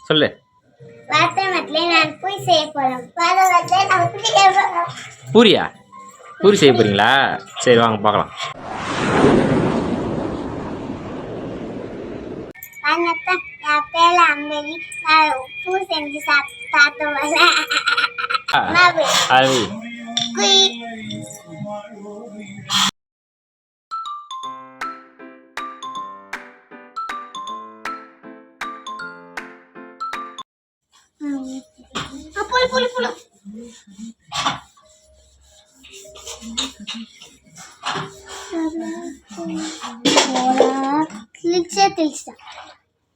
சொல்லு. பூரியா? பூரி செய்ய போறீங்களா? சரி வாங்க பார்க்கலாம்.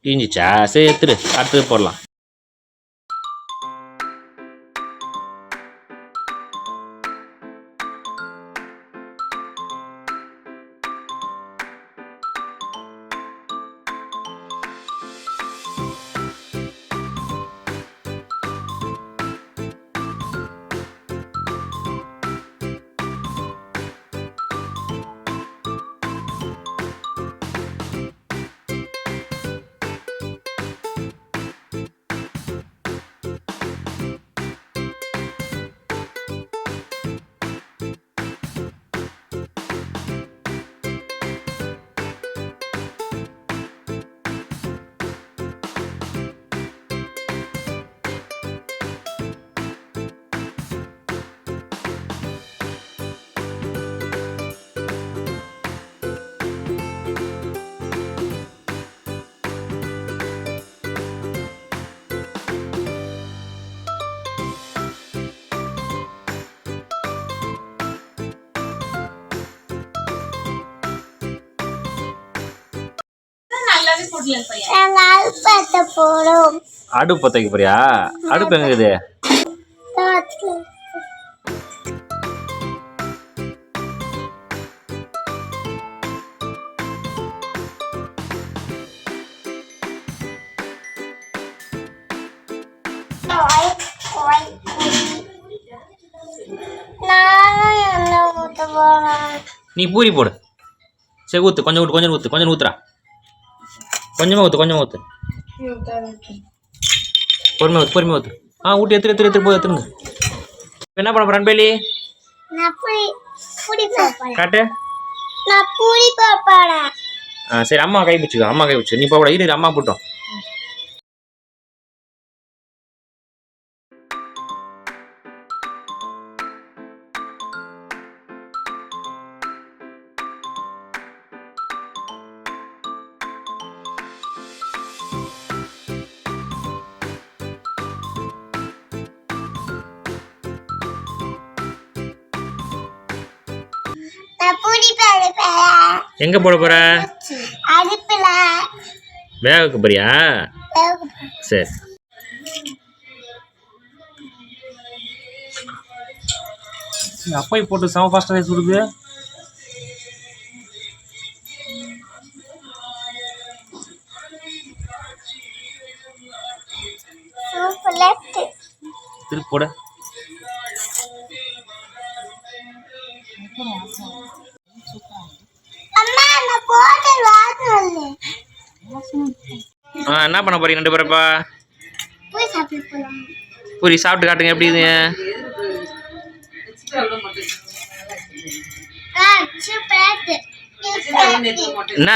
தீஞ்சிச்சா? சரி எடுத்துரு, அடுத்தது போடலாம். அடுப்பு பத்த வைக்க போறியா? அடுப்பு எங்க இருக்குது? நீ பூரி போடு. சரி ஊத்து, கொஞ்சம் ஊத்து, கொஞ்சம் ஊத்து, கொஞ்சம் ஊத்துறா. கொஞ்சமா ஊத்து, கொஞ்சமா ஊத்து. பொறுமையா ஊத்து, பொறுமையா ஊத்து. ஊட்டி எடுத்து போய் எடுத்துருங்க. என்ன பண்ண போற அன்பேலி? காட்டு. சரி அம்மா கை பிடிச்சிக்கோ, அம்மா கை பிடிச்சிக்கோ. நீ போட, இரு அம்மா போட்டோம். எங்க போட போற? அடுப்புல. வேக வைக்க போறியா? சரி. அப்பா போட்டு செம ஃபாஸ்டா சுடுது. திருப்பி போட. என்ன பண்ண போறீங்க ரெண்டு பேரப்பா? பூரி சாப்பிட்டு காட்டுங்க எப்படி இது.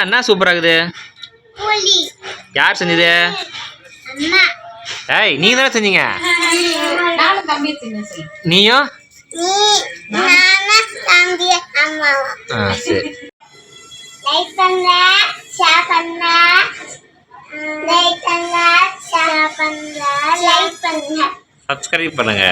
என்ன சூப்பரா இருக்குது. யார் செஞ்சது? ஏய் நீங்க தானே செஞ்சீங்க. நீயும்? சரி. சப்ஸ்கிரைப் பண்ணுங்க.